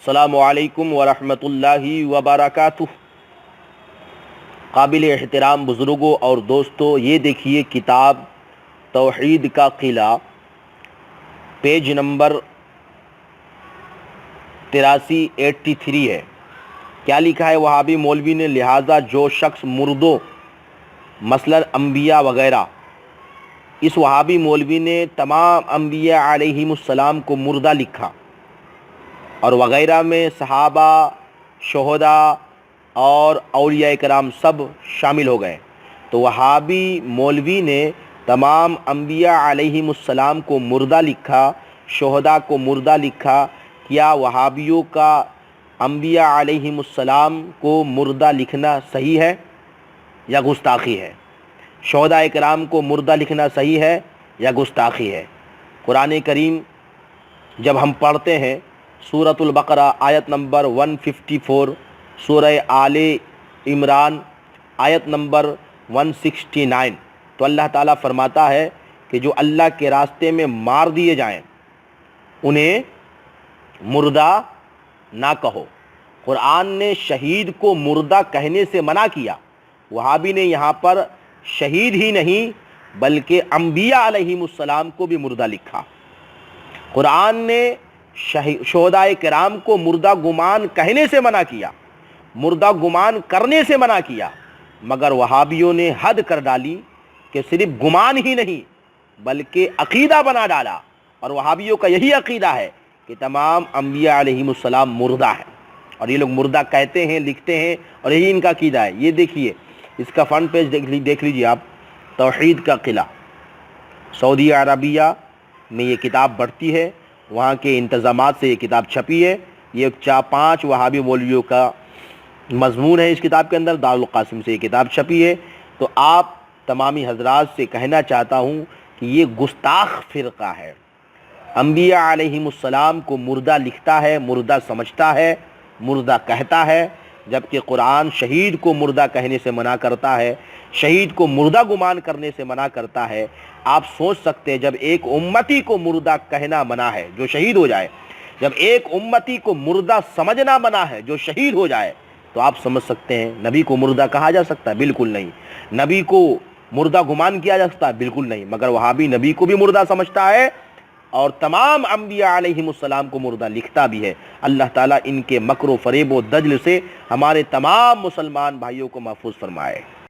السلام علیکم ورحمۃ اللہ وبرکاتہ۔ قابل احترام بزرگوں اور دوستوں، یہ دیکھیے کتاب توحید کا قلعہ، پیج نمبر 83 ہے۔ کیا لکھا ہے وہابی مولوی نے؟ لہٰذا جو شخص مردوں مثلا انبیاء وغیرہ، اس وہابی مولوی نے تمام انبیاء علیہم السلام کو مردہ لکھا، اور وغیرہ میں صحابہ، شہداء اور اولیاء کرام سب شامل ہو گئے، تو وہابی مولوی نے تمام انبیاء علیہم السلام کو مردہ لکھا، شہداء کو مردہ لکھا۔ کیا وہابیوں کا انبیاء علیہم السلام کو مردہ لکھنا صحیح ہے یا گستاخی ہے؟ شہداء کرام کو مردہ لکھنا صحیح ہے یا گستاخی ہے؟ قرآن کریم جب ہم پڑھتے ہیں سورۃ البقرہ آیت نمبر 154، سورہ آل عمران آیت نمبر 169، تو اللہ تعالیٰ فرماتا ہے کہ جو اللہ کے راستے میں مار دیے جائیں انہیں مردہ نہ کہو۔ قرآن نے شہید کو مردہ کہنے سے منع کیا۔ وہابی نے یہاں پر شہید ہی نہیں بلکہ انبیاء علیہم السلام کو بھی مردہ لکھا۔ قرآن نے شہداء کرام کو مردہ گمان کہنے سے منع کیا، مردہ گمان کرنے سے منع کیا، مگر وہابیوں نے حد کر ڈالی کہ صرف گمان ہی نہیں بلکہ عقیدہ بنا ڈالا، اور وہابیوں کا یہی عقیدہ ہے کہ تمام انبیاء علیہم السلام مردہ ہیں، اور یہ لوگ مردہ کہتے ہیں، لکھتے ہیں، اور یہی ان کا عقیدہ ہے۔ یہ دیکھیے اس کا فرنٹ پیج دیکھ لیجیے آپ، توحید کا قلعہ، سعودی عربیہ میں یہ کتاب بڑھتی ہے، وہاں کے انتظامات سے یہ کتاب چھپی ہے۔ یہ 4-5 وہابی مولویوں کا مضمون ہے اس کتاب کے اندر، دارالقاسم سے یہ کتاب چھپی ہے۔ تو آپ تمامی حضرات سے کہنا چاہتا ہوں کہ یہ گستاخ فرقہ ہے، انبیاء علیہم السلام کو مردہ لکھتا ہے، مردہ سمجھتا ہے، مردہ کہتا ہے، جبکہ قرآن شہید کو مردہ کہنے سے منع کرتا ہے، شہید کو مردہ گمان کرنے سے منع کرتا ہے۔ آپ سوچ سکتے ہیں جب ایک امتی کو مردہ کہنا منع ہے جو شہید ہو جائے، جب ایک امتی کو مردہ سمجھنا منع ہے جو شہید ہو جائے، تو آپ سمجھ سکتے ہیں نبی کو مردہ کہا جا سکتا ہے؟ بالکل نہیں۔ نبی کو مردہ گمان کیا جا سکتا ہے؟ بالکل نہیں۔ مگر وہابی نبی کو بھی مردہ سمجھتا ہے اور تمام انبیاء علیہم السلام کو مردہ لکھتا بھی ہے۔ اللہ تعالیٰ ان کے مکر و فریب و دجل سے ہمارے تمام مسلمان بھائیوں کو محفوظ فرمائے۔